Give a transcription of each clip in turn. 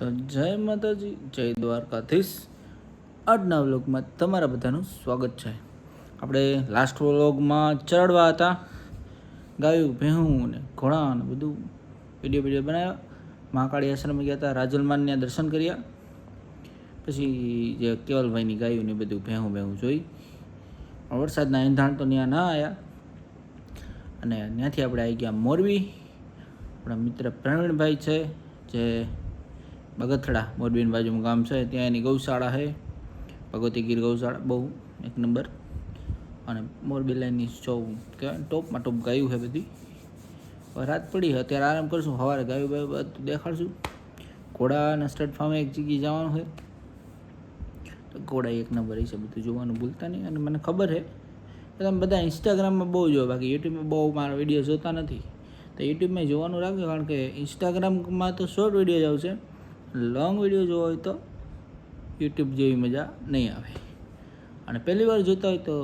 તો જય માતાજી, જય દ્વારકાધીશ. આજના વ્લોગમાં તમારા બધાનું સ્વાગત છે. આપણે લાસ્ટ વ્લોગમાં ચરડવા હતા, ગાયું ભેહું ને ઘોડા ને બધું વિડીયો બનાવ્યા. મહાકાળી આશ્રમે ગયા હતા, રાજલમાનના દર્શન કર્યા, પછી જે કેવલભાઈની ગાયું ને બધું ભેહું જોઈ. વરસાદના એંધાણ તો ત્યાં ના આવ્યા અને ત્યાંથી આપણે આવી ગયા મોરબી. આપણા મિત્ર પ્રવીણભાઈ છે જે બગથડા મોરબીની બાજુમાં ગામ છે, ત્યાં એની ગૌશાળા છે, ભગવતી ગીર ગૌશાળા, બહુ એક નંબર. અને મોરબી લાઈનની કહેવાય ટોપમાં ટોપ ગાયું છે બધી. રાત પડી, અત્યારે આરામ કરશું, સવારે ગાયું બધું દેખાડશું. ઘોડાના સ્ટડ ફાર્મે એક જગ્યાએ જવાનું છે, તો ઘોડા એક નંબર છે, બધું જોવાનું ભૂલતા નહીં. અને મને ખબર છે કે તમે બધા ઇન્સ્ટાગ્રામમાં બહુ જોવો, બાકી યુટ્યુબમાં બહુ મારા વિડીયો જોતા નથી. તો યુટ્યુબમાં જોવાનું રાખજો, કારણ કે ઇન્સ્ટાગ્રામમાં તો શોર્ટ વિડીયો જ આવશે, લોંગ વિડીયો જોવો હોય તો યુટ્યુબ જેવી મજા નહીં આવે. અને પહેલી વાર જોતા હોય તો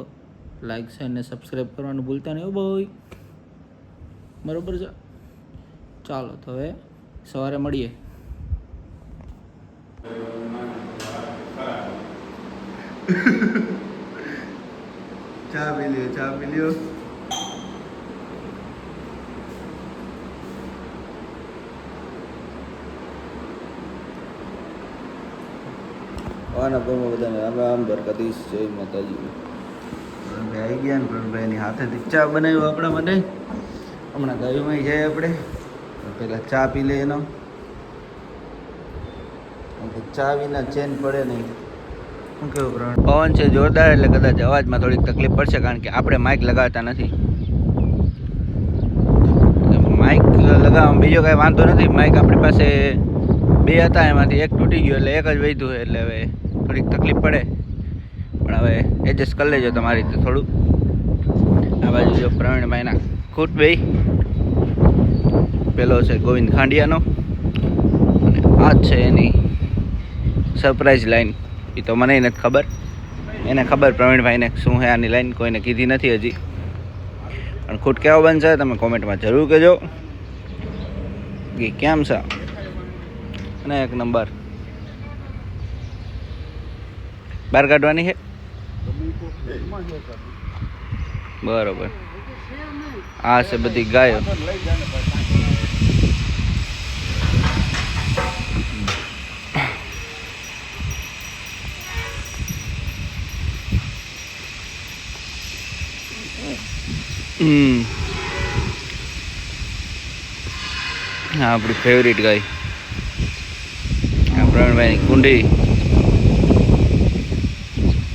લાઈક છે અને સબસ્ક્રાઈબ કરવાનું ભૂલતા નહીં બહુ હોય, બરાબર છે? ચાલો તો હવે સવારે મળીએ. ચા પી લ્યો. આના ઘરમાં બધાને રામ રામ, દ્વારકાધીશ, જય માતાજી. આવી ગયા ને પ્રણભાઈની હાથેથી ચા બનાવ્યો આપણા માટે. હમણાં ગાયુંમાં જાય આપણે, પહેલાં ચા પી લે એનો. ચા વિના ચેન પડે નહીં. શું કેવું પ્રણ? પવન છે જોરદાર, એટલે કદાચ અવાજમાં થોડીક તકલીફ પડશે, કારણ કે આપણે માઇક લગાવતા નથી. માઇક લગાવવામાં બીજો કાંઈ વાંધો નથી. માઇક આપણી પાસે બે હતા, એમાંથી એક તૂટી ગયો એટલે એક જ વધ્યું, એટલે હવે થોડીક તકલીફ પડે, પણ હવે એડજસ્ટ કરી લેજો તમારી રીતે થોડું. આ બાજુ જો પ્રવીણભાઈના ખૂટ બે, પેલો છે ગોવિંદ ખાંડિયાનો, અને આ જ છે એની સરપ્રાઈઝ લાઈન. એ તો મને નથી ખબર, એને ખબર પ્રવીણભાઈને શું છે આની લાઈન, કોઈને કીધી નથી હજી. પણ ખૂટ કેવો બનશે તમે કોમેન્ટમાં જરૂર કહેજો કે કેમ છે. અને એક નંબર બહાર કાઢવાની છે, બરોબર. આ છે બધી ગાયો. હા, આપણી ફેવરિટ ગાય, પ્રવીણભાઈની કુંડી.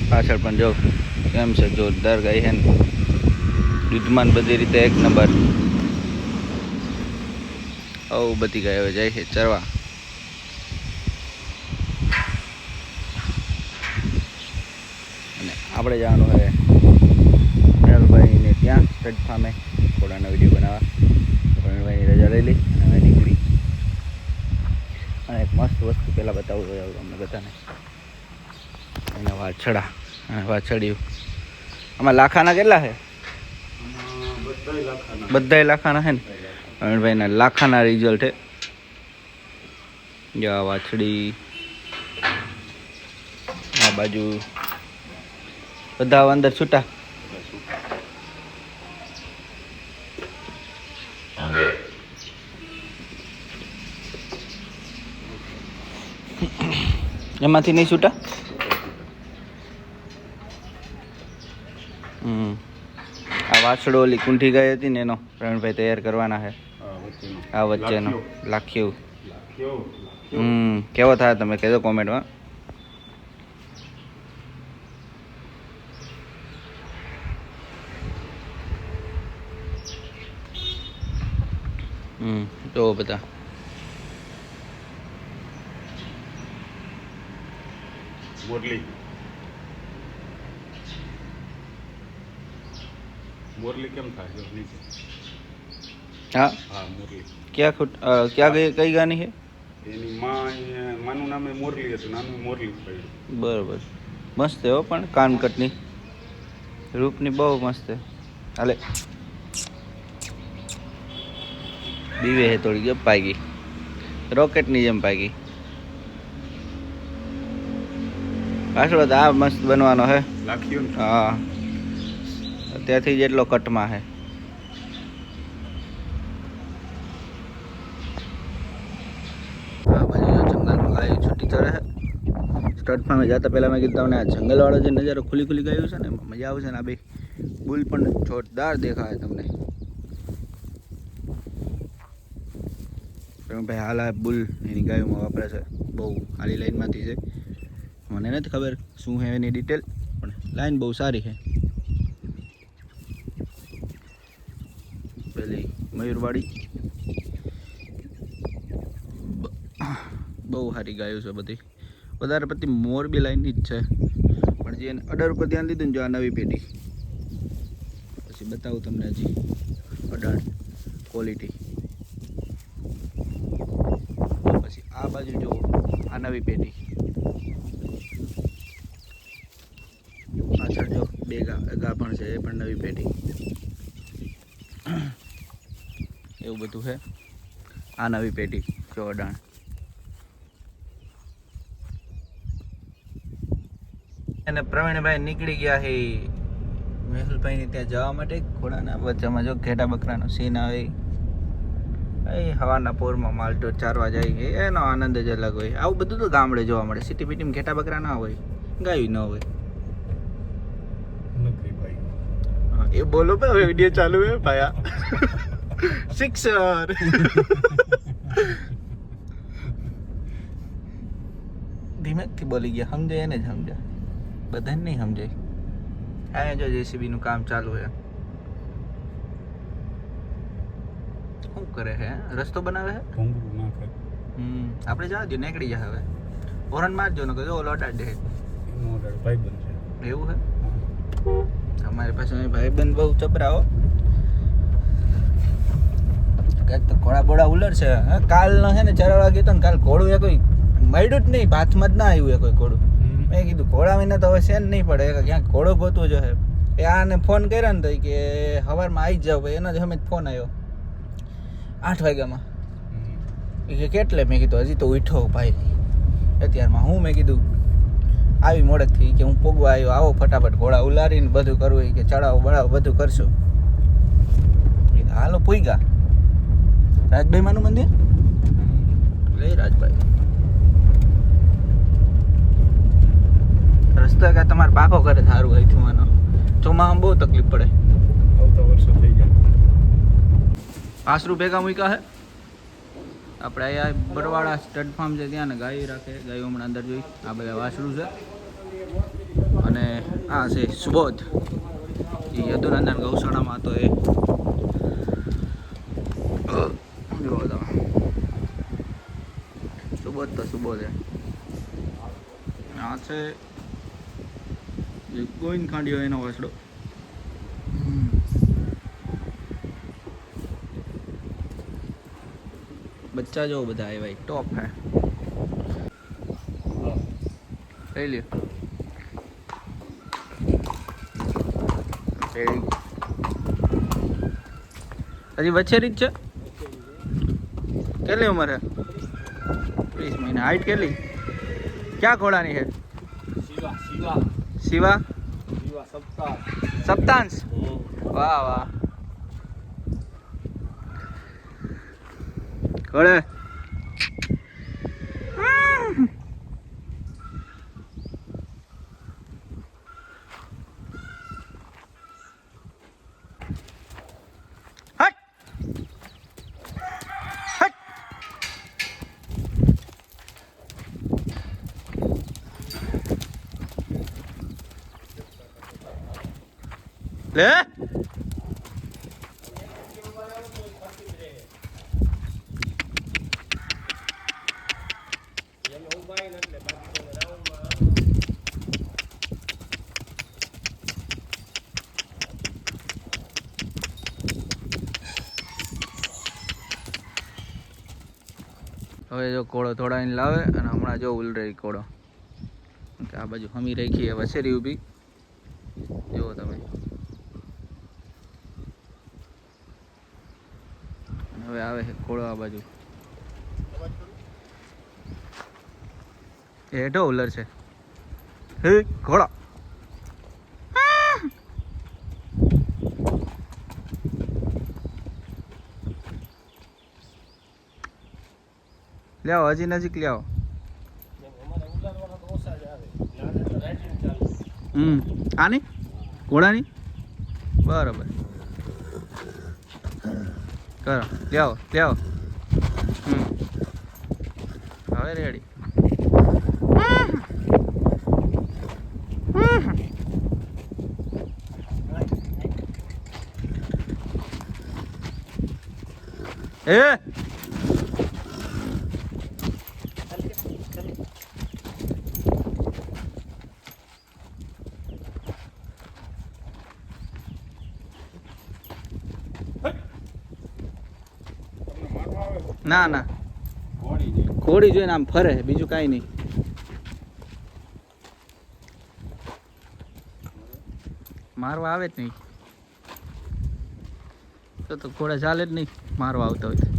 પાછળ પણ જો કેમ છે, જોરદાર ગાય છે ને, દૂધમાન બધી રીતે એક નંબર. બધી ગાયો જાય છે ચરવા. અને આપણે જવાનું હવે પ્રવીણભાઈને ત્યાં સ્ટડ ફાર્મે ઘોડાના વિડીયો બનાવવા. પ્રવીણભાઈની રજા લઈ લઈ અને હવે નીકળી. અને એક મસ્ત વસ્તુ પહેલાં બતાવું જોઈએ અમને બધાને, એના વાછડા અને વાછડિયું. આમાં લાખાના કેટલા છે? બધાય લાખાના છે ને? પ્રવીણભાઈના લાખાના રિઝલ્ટ છે. જો આ વાછડી, આ બાજુ બધા અંદર છૂટા. એમાંથી નહીં છૂટા? આ વાછડો ઓલી કુંઠી ગાય હતી ને એનો પ્રવીણભાઈ તૈયાર કરવાના છે. આ વચ્ચેનો લાખ્યું. કેવો થાય તમે કહેજો કોમેન્ટમાં. જો બધા મોરલી કેમ થાય નીચે? હા, મોરલી ક્યાં કઈ ગાની છે? એની માનું નામે મોરલી હતું, નાનું મોરલી પડ્યું. બરોબર, મસ્ત હો, પણ કાનકટની રૂપની બહુ મસ્ત. હાલે બીવે હે થોડી ગઈ પાગી, રોકેટની જેમ પાગી. પાછળ તો આ મસ્ત બનવાનો હે. લાખ્યો ને હા ત્યાંથી જેટલો કટમાં હે. આ બાજુ જંગલમાં ગાયો છૂટી ચડે છે. સ્ટાર્ટ ફાર્મે જતા પહેલાં મેં કીધું તમને આ જંગલવાળો જે નજારો ખુલ્લી ખુલ્લી ગાયું છે ને એમાં મજા આવશે ને. આ બે બુલ પણ જોરદાર દેખાય તમને. ભાઈ હાલ આ બુલ એની ગાયોમાં વાપરે છે. બહુ હાલી લાઈનમાંથી છે. મને નથી ખબર શું છે એની ડિટેલ, પણ લાઈન બહુ સારી છે. પેલી મયુરવાડી બહુ સારી ગાયો છે બધી. વધારે પડતી મોરબી લાઈનની જ છે, પણ જે અડર ઉપર ધ્યાન દીધું ને જો આ નવી પેઢી. પછી બતાવું તમને હજી અડાર ક્વોલિટી. પછી આ બાજુ જો આ નવી પેઢી. પાછળ જો બે ગાભણ છે એ પણ નવી પેઢી. એવું બધું છે. આ નવી પેઢી જો અડાણ. અને પ્રવીણભાઈ નીકળી ગયા છે મેહુલભાઈને ત્યાં જવા માટે. ઘોડાના વચ્ચામાં જો ઘેટા બકરાનો સીન આવે. એ હવાના પોરમાં માલટો ચારવા જાય એનો આનંદ જ અલગ હોય. આવું બધું તો ગામડે જોવા મળે. સિટી બીટીમાં ઘેટા બકરા ના હોય, ગાયું ન હોય. હા એ બોલો ભાઈ, વિડીયો ચાલુ હે ભાયા. સિક્સર. ધીમેકથી બોલી ગયા, સમજાય એને જ સમજાય, બધાને નહીં સમજાય. આ જો જેસીબી નું કામ ચાલુ છે. શું કરે છે? રસ્તો બનાવે છે. આપણે જવા દો, નીકળી જાય હવે. હોરન મારજો ને કહો ઓલો અટાડ દે. એવું છે અમારી પાસે ભાઈબંધ બહુ ચપરાઓ. કંઈક તો ઘોડા બોડા ઉલર છે. કાલ નો છે ને 4 વાગે તો કાલ ઘોડું એ કોઈ મળ્યું જ નહીં, ભાથમાં જ ના આવ્યું એ કોઈ ઘોડું. મેં કીધું ઘોડા વિના તો હવે સેન નહીં પડે, ક્યાંક ઘોડો ગોતવો જોઈએ. એ આને ફોન કર્યો ને તો કે સવારમાં આવી જ જાવ. ભાઈ એનો જ અમે ફોન આવ્યો 8 વાગ્યામાં. એ કે કેટલે? મેં કીધું હજી તો ઉઠો ભાઈ અત્યારમાં. હું મેં કીધું આવી મોડેકથી કે હું પોગવા આવ્યો, આવો ફટાફટ ઘોડા ઉલારીને બધું કરવું કે ચડાવો બળાવો બધું કરશું. હાલો પૂગ્યા રાજભાઈ માનું મંદિર. લે રાજભાઈ રસ્તો કે તમારે પાકો કરે સારું હોય થવાનો. ચોમાસામાં બહુ તકલીફ પડે. આવતા વર્ષો થઈ ગયા. આશરું ભેગા મૂક્યા છે આપણે. અહીંયા બરવાડા સ્ટડ ફાર્મ છે ત્યાં ને ગાય રાખે. ગાયો હમણાં અંદર જોઈ. આ બધા વાસરું છે. અને આ છે સુબોધ. એ યદુનંદન ગૌશાળામાં હતો એ. જુઓ તમે સુબોધ તો સુબોધ છે. આ છે ગોવિંદ ખાંડિયો એનો વાસડો. બચ્ચા જો બધા है भाई, टॉप है. ले लियो हजी वछेरी જ છે. કેટલી ઉંમર है? 20 महीना. हाइट કેટલી? क्या घोड़ानी है? शिवा सप्तांश. वाह वाह. घोड़े ले હવે જો કોળો થોડાઈને લાવે અને હમણાં જો ઉલ રહી કોળો. આ બાજુ હમી રાખી હવે વસેરી ઊભી જુઓ તમે. હવે આવે છે કોળો આ બાજુ. એ હેઠો ઉલર છે. હે ઘોડા લ્યાવો હજી નજીક લ્યાવો આની ઘોડાની બરાબર કરો લ્યાવો લ્યાવો હવે રેડી એ ના ના ઘોડી જોઈને આમ ફરે બીજું કાંઈ નહીં મારવા આવે જ નહીં તો ઘોડા ચાલે જ નહીં મારવા આવતા હોય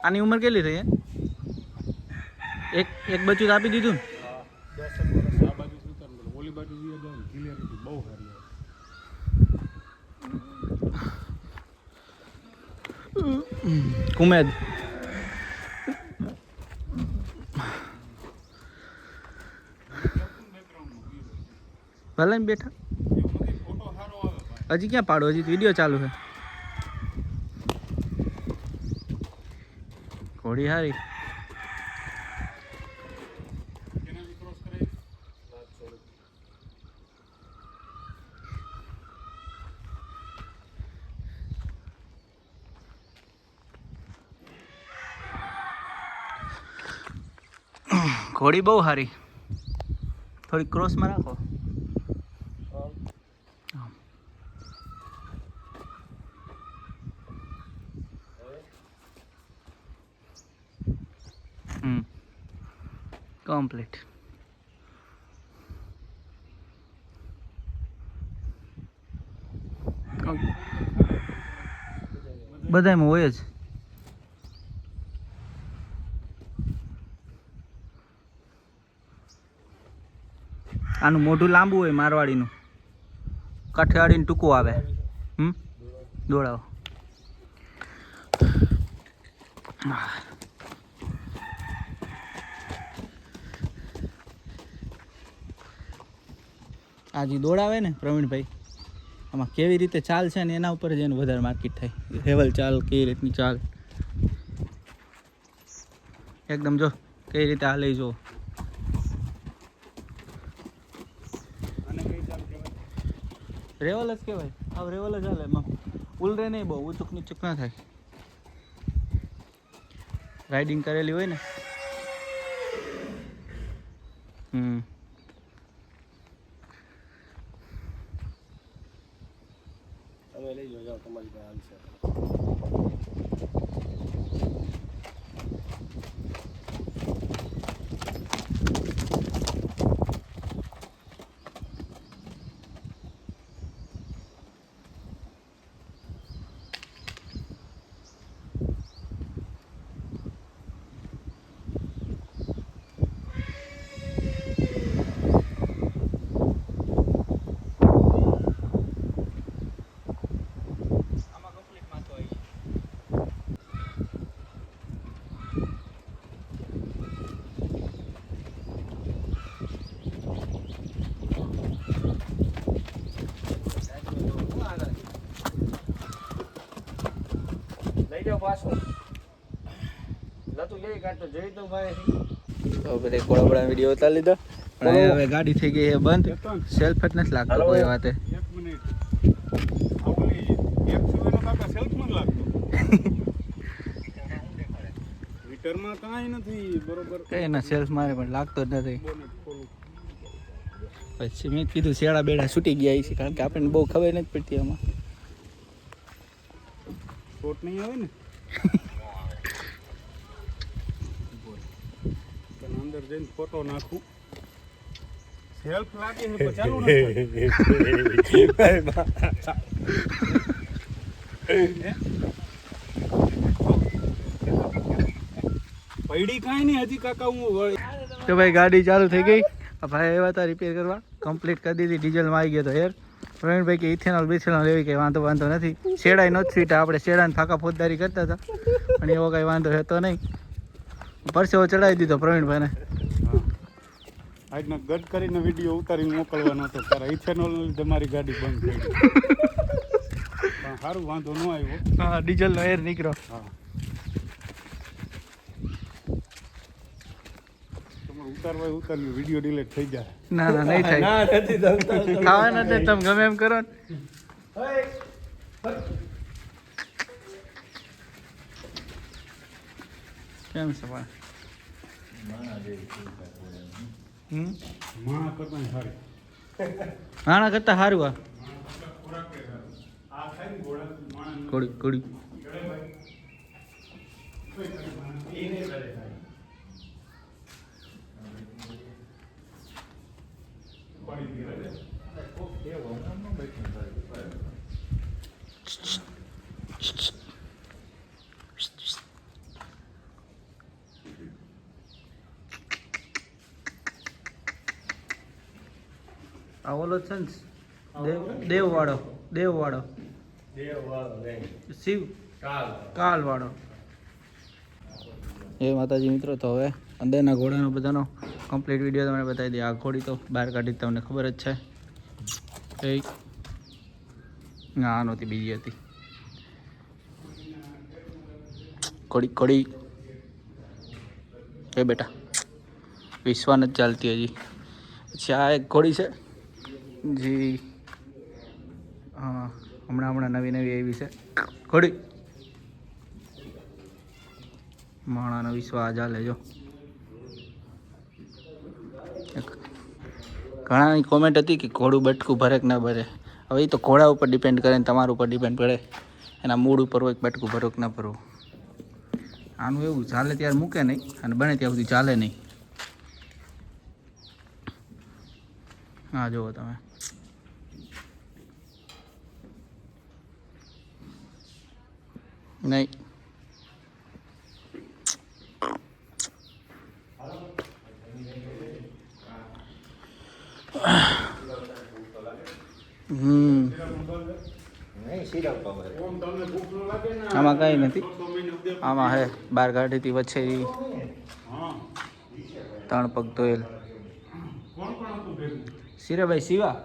આની ઉંમર કેટલી થઈ એક બચ્ચું તો આપી દીધું કુમેદ ભલે ને બેઠા હજી ક્યાં પાડો હજી વિડીયો ચાલુ છે ઘોડી હારી ઘોડી બહુ સારી થોડી ક્રોસમાં રાખો કમ્પ્લીટ બધામાં હોય જ આનું મોઢું લાંબુ હોય મારવાડીનું કાઠિયાવાડીનું ટૂંકું આવે દોડાવો આ જે દોડાવે ને પ્રવીણભાઈ આમાં કેવી રીતે ચાલ છે ને એના ઉપર જ એનું વધારે માર્કેટ થાય હેવલ ચાલ કઈ રીતની ચાલ એકદમ જો કઈ રીતે હાલે જો રેવલ જ કહેવાય આ રેવલ જ હાલે એમાં ઉલરે નહીં બહુ ઊંચુક નીચુક ના થાય રાઇડિંગ કરેલી હોય ને તમે લઈ જાઓ તમારી પાસે હાલશે પાછું લતું લઈ કાઢતો જોઈ તો ભાઈ તો બધે કોળા બળા વિડીયો ઉતારી લીધો અને હવે ગાડી થઈ ગઈ છે બંધ સેલ્ફ જ નથી લાગતો કોઈ વાતે એક મિનિટ આવલી એક સુવેનો કાકા સેલ્ફમાં જ લાગતો મીટરમાં કાંઈ નથી બરોબર કઈ ના સેલ્ફ મારે પણ લાગતો જ નથી બોનેટ ખોલું પછી મેં કીધું શેડા બેડા છૂટી ગયા છે કારણ કે આપણને બહુ ખબર નથી પડતી આમાં શોટ નહીં આવે ને અંદર જઈને ફોટો નાખું સેલ્ફ લાગે છે પણ ચાલુ નથી પૈડી કાંઈ નહીં હજી કાકા હું તો ભાઈ ગાડી ચાલુ થઈ ગઈ ભાઈ આવ્યા હતા રિપેર કરવા કમ્પ્લીટ કરી દીધી ડીઝલમાં આવી ગયો તો યાર પ્રવીણભાઈ કે ઇથેનોલ બિથેનોલ એવી કંઈ વાંધો નથી શેડાઈ નથી સ્વીટ આપણે શેડાને ફાંકા ફોજદારી કરતા હતા પણ એવો કંઈ વાંધો હતો નહીં પરસેવો ચડાવી દીધો પ્રવીણભાઈને આજનો ગટ કરીને વિડીયો ઉતારીને મોકલવાનો હતો તારા ઇથેનોલ લીધે મારી ગાડી બંધ થઈ ગઈ પણ સારું વાંધો ન આવ્યો હા ડીઝલનો એર નીકળ્યો હા તમારે ઉતારને વિડીયો ડિલીટ થઈ જાય ના ના નહીં થાય ખાવાના છે તમે ગમે એમ કરો ને કેમ છે પણ માણા કરતા સારી નાણા કરતા સારું આ આ થાય ને ઘોડા માણા કોડી કોડી આ ઓલો છે ને દેવવાળો શિવ કાલવાળો એ માતાજી મિત્રો તો હવે અંદરના ઘોડાનો બધાનો કમ્પ્લીટ વિડીયો તમને બતાવી દઈએ આ ઘોડી તો બહાર કાઢી તમને ખબર જ છે એ ના આ નહોતી બીજી હતી કડી એ બેટા વિશ્વાસ જ ચાલતી હજી પછી આ એક ઘોડી છે જી હા હમણાં નવી આવી છે ઘોડી માણાનો વિશ્વાસ ચાલે જો ઘણાની કોમેન્ટ હતી કે ઘોડું બટકું ભરે કે ના ભરે હવે એ તો ઘોડા ઉપર ડિપેન્ડ કરે ને તમારા ઉપર ડિપેન્ડ પડે એના મૂડ ઉપર હોય બટકું ભરો કે ના ભરવું આનું એવું ચાલે ત્યારે મૂકે નહીં અને બને ત્યાં સુધી ચાલે નહીં હા જુઓ તમે નહીં આમાં કઈ નથી આમાં હે બાર ગાડીથી વચ્ચેરી 3 પગ ધોયેલ શિરાભાઈ શિવા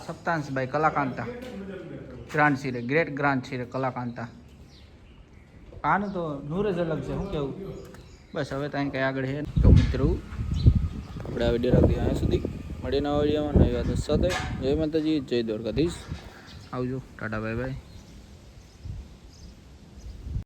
સપ્તાંશભાઈ કલાકાંતા ગ્રાન્ડ શિરે ગ્રેટ ગ્રાન્ડ શિરે કલાકાંતા આનું તો નૂર જ અલગ છે શું કેવું બસ હવે ત્યાં કંઈ આગળ છે તો મિત્રો આપણે આ વિડીયો રાખીએ અહીંયા સુધી મળીને નવા વિડીયોમાં નવી વાત સાથે જય માતાજી જય દ્વારકાધીશ આવજો ટાટા બાય બાય